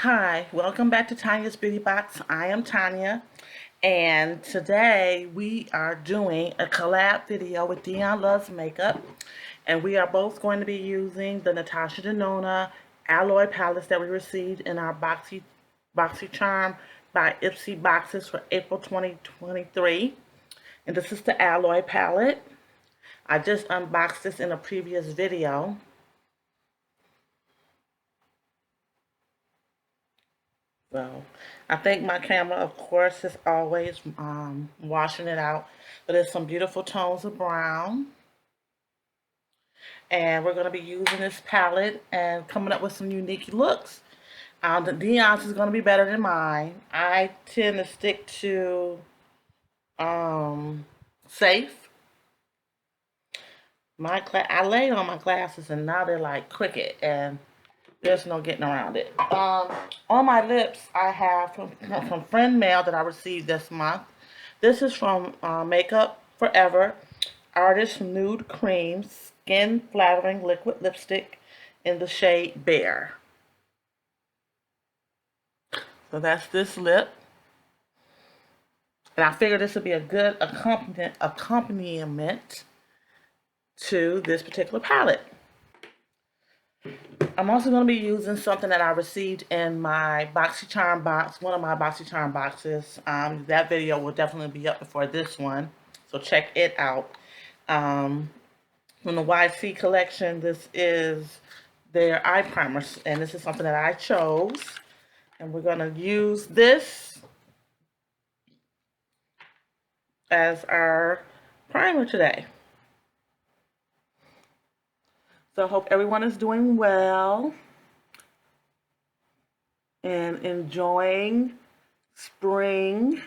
Hi, welcome back to Tanya's Beauty Box. I am Tanya, and today we are doing a collab video with Dion Loves Makeup, and we are both going to be using the Natasha Denona Alloy Palettes that we received in our Boxy Charm by Ipsy Boxes for April 2023. And this is the Alloy Palette. I just unboxed this in a previous video. So I think my camera, of course, is always washing it out. But there's some beautiful tones of brown. And we're going to be using this palette and coming up with some unique looks. The Dion's is going to be better than mine. I tend to stick to safe. I laid on my glasses and now they're like crooked and there's no getting around it. On my lips, I have from friend mail that I received this month. This is from Makeup Forever Artist Nude Cream Skin Flattering Liquid Lipstick in the shade Bare. So that's this lip. And I figured this would be a good accompaniment to this particular palette. I'm also going to be using something that I received in my BoxyCharm box, one of my BoxyCharm boxes. That video will definitely be up before this one, so check it out. From the YC collection, this is their eye primers, and this is something that I chose. And we're going to use this as our primer today. So I hope everyone is doing well and enjoying spring.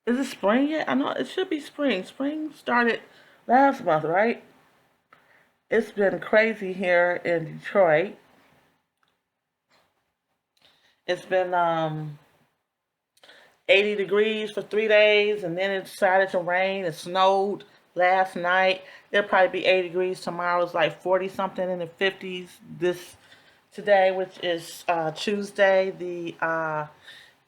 Is it spring yet? I know it should be spring. Spring started last month, right? It's been crazy here in Detroit. It's been 80 degrees for 3 days, and then it decided to rain. It snowed last night. It'll probably be 80 degrees tomorrow. It's like 40 something in the 50s today, which is Tuesday the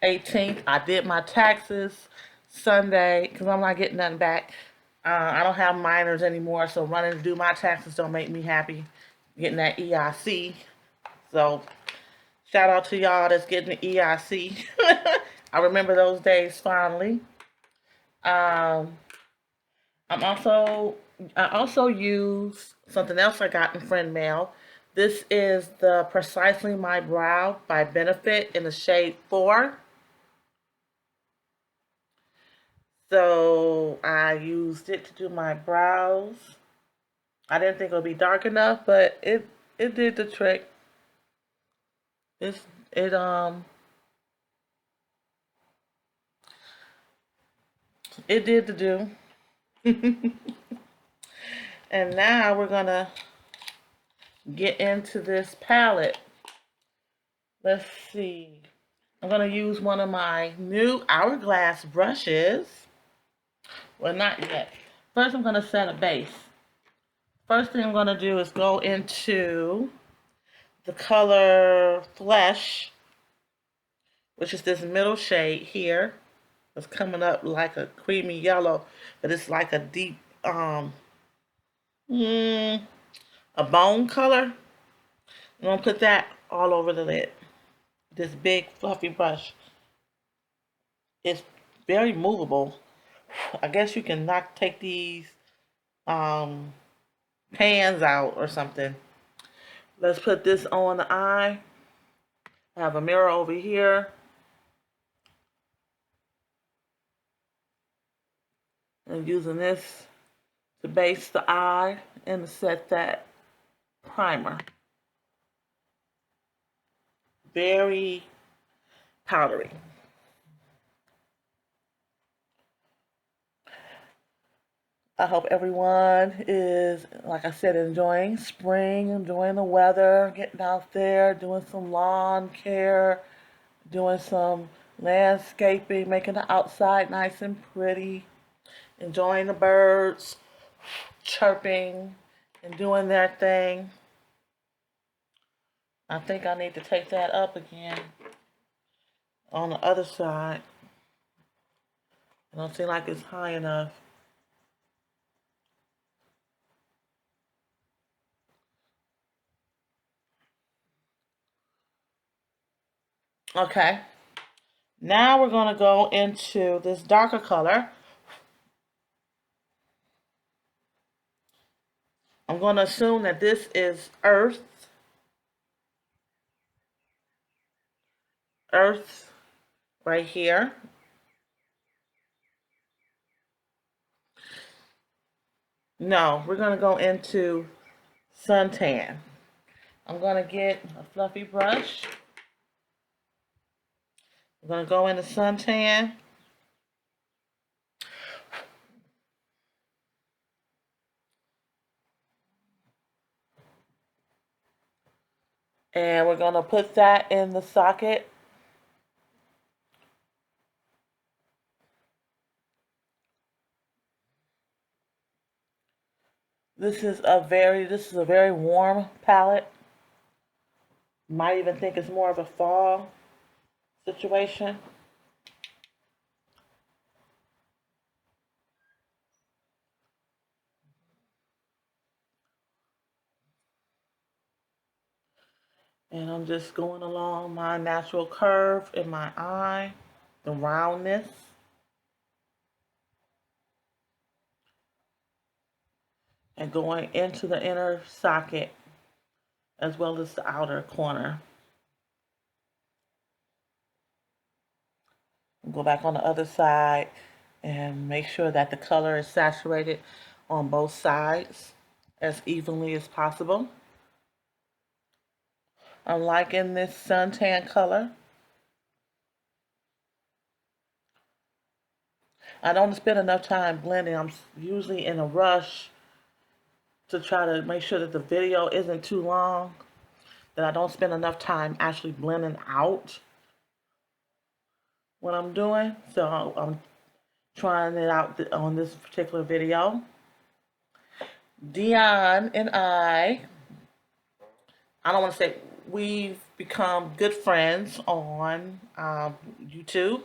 18th. I did my taxes Sunday because I'm not getting nothing back. I don't have minors anymore, so running to do my taxes don't make me happy. Getting that EIC. So shout out to y'all that's getting the EIC. I remember those days fondly. Um, I also use something else I got in friend mail. This is the Precisely My Brow by Benefit in the shade 4. So I used it to do my brows. I didn't think it would be dark enough, but it did the trick. It's it it did the do. And now we're gonna get into this palette. Let's see. I'm gonna use one of my new Hourglass brushes. Well, not yet. First, I'm gonna set a base. First thing I'm gonna do is go into the color Flesh, which is this middle shade here. It's coming up like a creamy yellow, but it's like a deep, a bone color. I'm gonna put that all over the lid. This big fluffy brush. It's very movable. I guess you can take these um, pans out or something. Let's put this on the eye. I have a mirror over here. And using this to base the eye and to set that primer. Very powdery. I hope everyone is, like I said, enjoying spring, enjoying the weather, getting out there, doing some lawn care, doing some landscaping, making the outside nice and pretty, enjoying the birds chirping and doing their thing. I think I need to take that up again on the other side. I don't seem like it's high enough. Okay. Now we're going to go into this darker color. I'm going to assume that this is Earth. Earth right here. No, we're going to go into suntan. I'm going to get a fluffy brush. I'm going to go into suntan. And we're going to put that in the socket. This is a very warm palette. Might even think it's more of a fall situation. And I'm just going along my natural curve in my eye, the roundness. And going into the inner socket as well as the outer corner. Go back on the other side and make sure that the color is saturated on both sides as evenly as possible. I'm liking this suntan color. I don't spend enough time blending. I'm usually in a rush to try to make sure that the video isn't too long, that I don't spend enough time actually blending out what I'm doing. So I'm trying it out on this particular video. Dion and I don't want to say we've become good friends on YouTube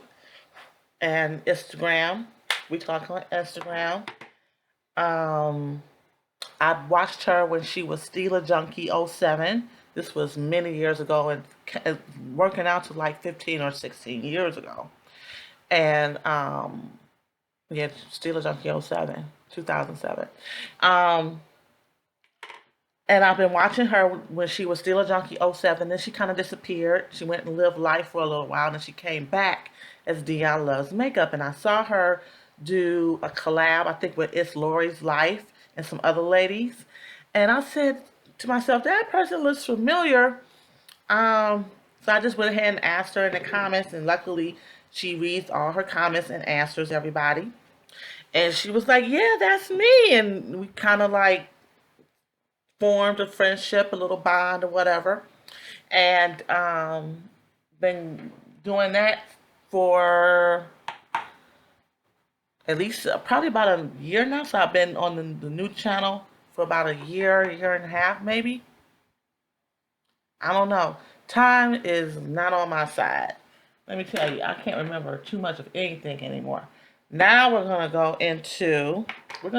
and Instagram. We talk on Instagram. I watched her when she was Steal a Junkie '07. This was many years ago and working out to like 15 or 16 years ago. And yeah, Steal a Junkie '07, 2007. Um, And I've been watching her when she was still a junkie '07. Then she kind of disappeared. She went and lived life for a little while. And then she came back as Dion Loves Makeup. And I saw her do a collab, I think, with It's Lori's Life and some other ladies. And I said to myself, that person looks familiar. So I just went ahead and asked her in the comments. And luckily, she reads all her comments and answers everybody. And she was like, yeah, that's me. And we kind of like formed a friendship, a little bond or whatever, and been doing that for at least probably about a year now. So I've been on the new channel for about a year and a half maybe. I don't know. Time is not on my side. Let me tell you, I can't remember too much of anything anymore. Now we're going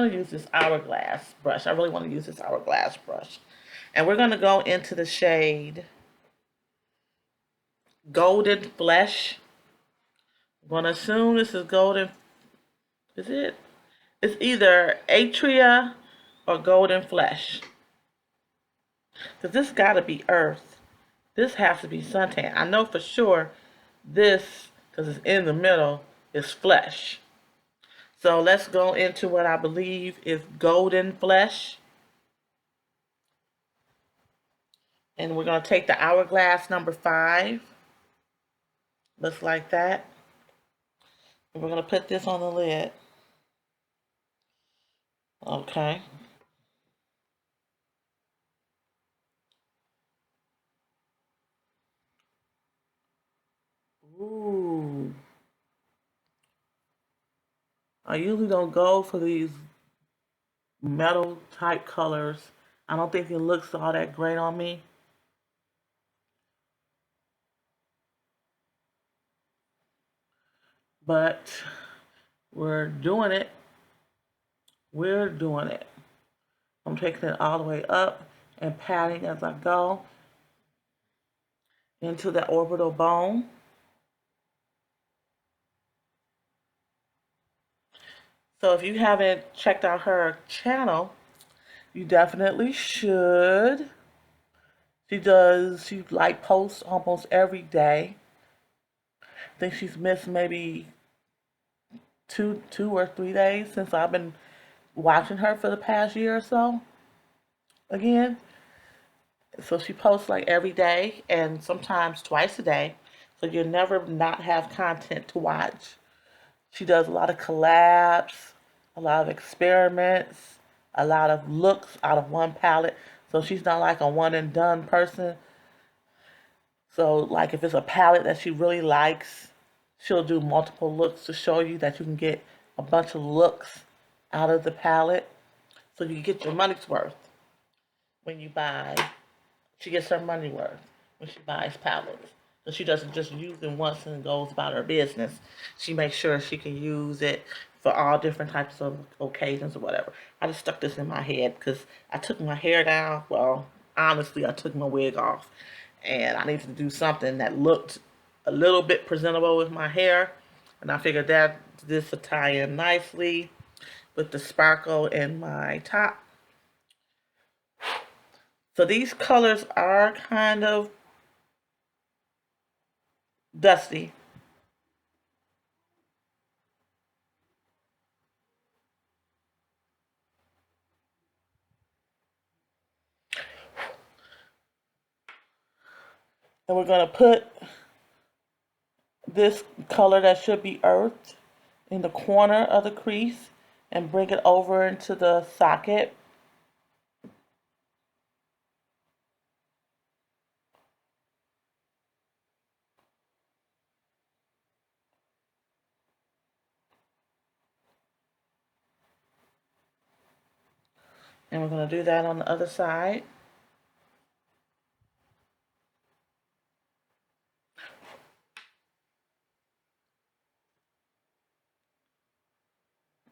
to use this hourglass brush. I really want to use this hourglass brush. And we're going to go into the shade Golden Flesh. I'm going to assume this is golden. Is it? It's either Atria or Golden Flesh. Because this got to be Earth. This has to be suntan. I know for sure this, because it's in the middle, is Flesh. So let's go into what I believe is Golden Flesh. And we're going to take the hourglass number 5. Looks like that. And we're going to put this on the lid. Okay. Ooh. I usually don't go for these metal type colors. I don't think it looks all that great on me. but we're doing it. We're doing it. I'm taking it all the way up and patting as I go into the orbital bone. So if you haven't checked out her channel, you definitely should. She like posts almost every day. I think she's missed maybe two or 3 days since I've been watching her for the past year or so again. So she posts like every day and sometimes twice a day. So you'll never not have content to watch. She does a lot of collabs, a lot of experiments, a lot of looks out of one palette. So she's not like a one and done person. So like if it's a palette that she really likes, she'll do multiple looks to show you that you can get a bunch of looks out of the palette. So you get your money's worth when you buy. She gets her money worth when she buys palettes. So she doesn't just use it once and goes about her business. She makes sure she can use it for all different types of occasions or whatever. I just stuck this in my head because I took my hair down. Well, honestly, I took my wig off. And I needed to do something that looked a little bit presentable with my hair. And I figured that this would tie in nicely with the sparkle in my top. So these colors are kind of dusty. And we're going to put this color that should be earthed in the corner of the crease and bring it over into the socket. And we're going to do that on the other side.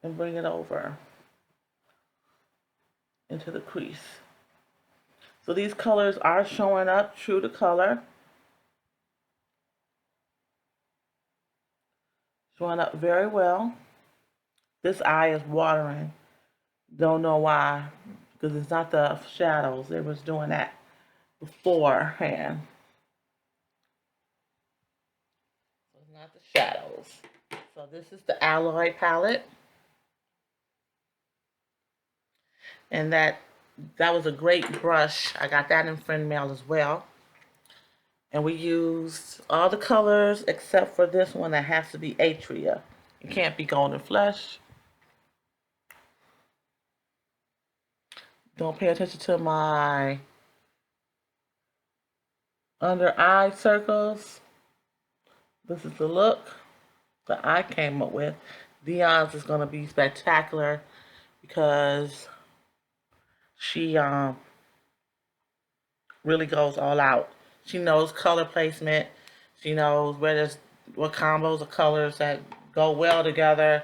And bring it over into the crease. So these colors are showing up true to color. Showing up very well. This eye is watering. Don't know why, because it's not the shadows. It was doing that beforehand. So it's not the shadows. So this is the Alloy palette. And that was a great brush. I got that in friend mail as well. And we used all the colors except for this one that has to be Atria. It can't be Golden Flesh. Don't pay attention to my under eye circles. This is the look that I came up with. Dion's is going to be spectacular because she really goes all out. She knows color placement. She knows what combos of colors that go well together.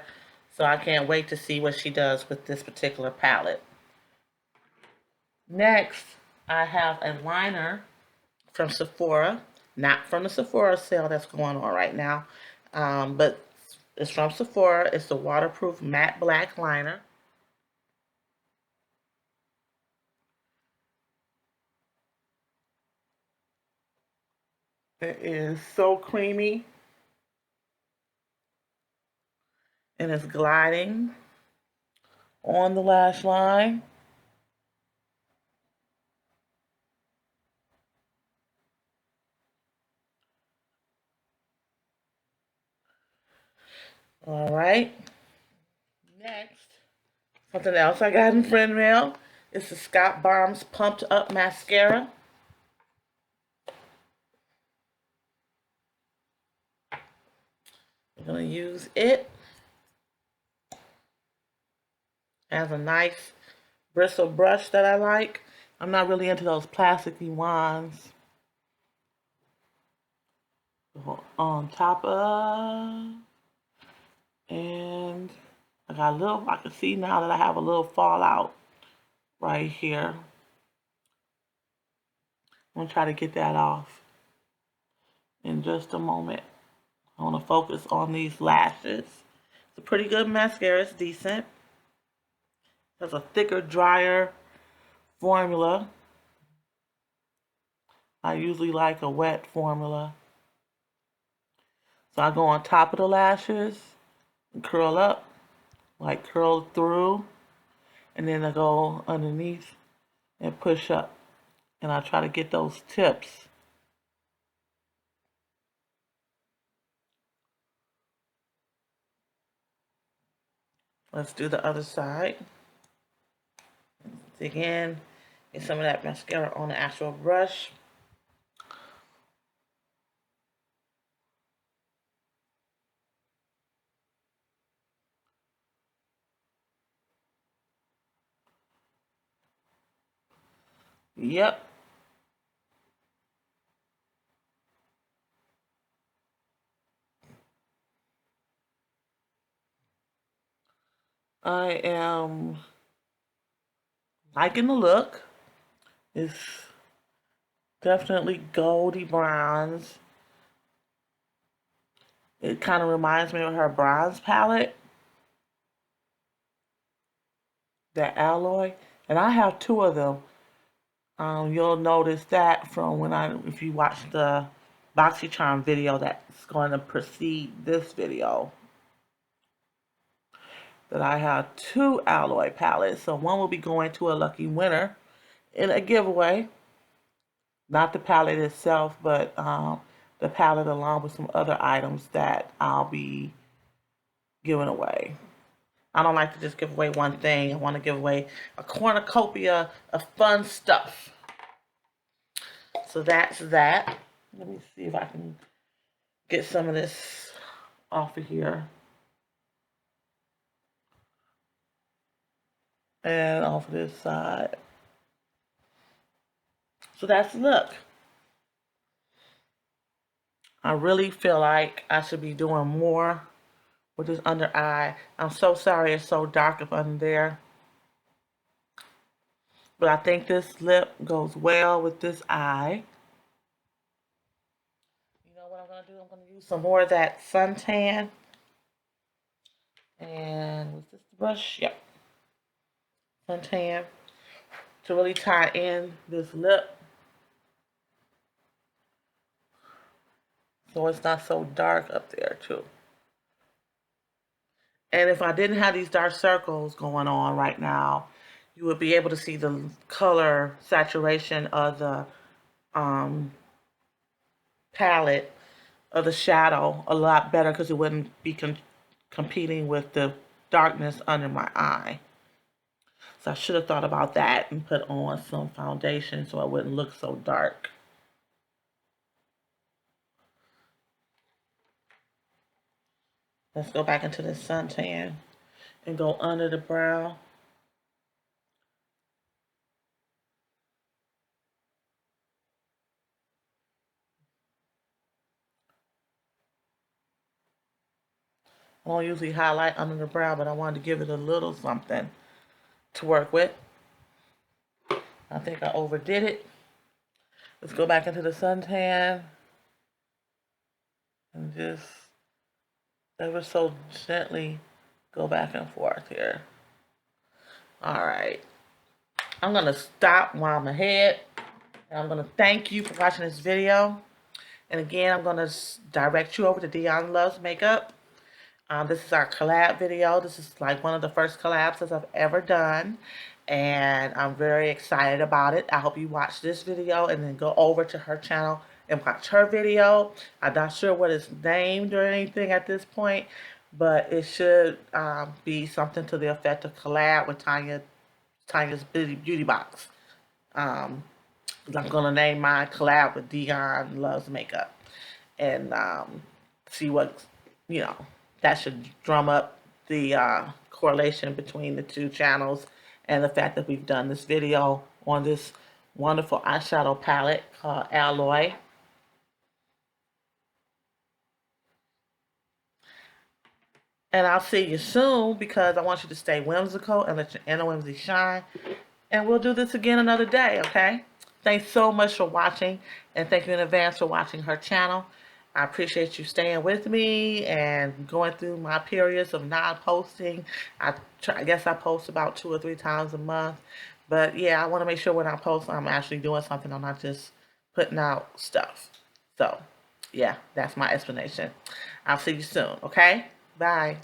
So I can't wait to see what she does with this particular palette. Next, I have a liner from Sephora. Not from the Sephora sale that's going on right now, but it's from Sephora. It's the waterproof matte black liner. It is so creamy and it's gliding on the lash line. All right. Next, something else I got in friend mail is the Scott Barnes Pumped Up Mascara. I'm going to use it as a nice bristle brush that I like. I'm not really into those plasticky ones. On top of And I can see now that I have a little fallout right here. I'm gonna try to get that off in just a moment. I want to focus on these lashes. It's a pretty good mascara. It's decent. It's a thicker, drier formula. I usually like a wet formula. So I go on top of the lashes and curl up, like curl through, and then I go underneath and push up. And I try to get those tips. Let's do the other side. Dig in, get some of that mascara on the actual brush. Yep. I am liking the look. It's definitely goldy bronze. It kind of reminds me of her bronze palette, that alloy. And I have two of them. You'll notice that from if you watch the BoxyCharm video that's going to precede this video, that I have two alloy palettes. So one will be going to a lucky winner in a giveaway. Not the palette itself, but the palette along with some other items that I'll be giving away. I don't like to just give away one thing. I want to give away a cornucopia of fun stuff. So that's that. Let me see if I can get some of this off of here. And off of this side. So that's the look. I really feel like I should be doing more with this under eye. I'm so sorry it's so dark up under there. But I think this lip goes well with this eye. You know what I'm going to do? I'm going to use some more of that suntan. And was this the brush? Yep. Suntan. To really tie in this lip. So it's not so dark up there too. And if I didn't have these dark circles going on right now, you would be able to see the color saturation of the palette of the shadow a lot better because it wouldn't be competing with the darkness under my eye. So I should have thought about that and put on some foundation so it wouldn't look so dark. Let's go back into the suntan and go under the brow. I don't usually highlight under the brow, but I wanted to give it a little something to work with. I think I overdid it. Let's go back into the suntan and just ever so gently go back and forth here. All right. I'm going to stop while I'm ahead. And I'm going to thank you for watching this video. And again, I'm going to direct you over to Dion Loves Makeup. This is our collab video. This is like one of the first collabs that I've ever done. And I'm very excited about it. I hope you watch this video and then go over to her channel and watch her video. I'm not sure what it's named or anything at this point, but it should be something to the effect of collab with Tanya's Beauty Box. I'm going to name mine collab with Dion Loves Makeup. And see what, you know, that should drum up the correlation between the two channels and the fact that we've done this video on this wonderful eyeshadow palette called Alloy. And I'll see you soon because I want you to stay whimsical and let your inner whimsy shine. And we'll do this again another day, okay? Thanks so much for watching, and thank you in advance for watching her channel. I appreciate you staying with me and going through my periods of not posting. I guess I post about 2 or 3 times a month. But yeah, I want to make sure when I post, I'm actually doing something. I'm not just putting out stuff. So yeah, that's my explanation. I'll see you soon, okay? Bye.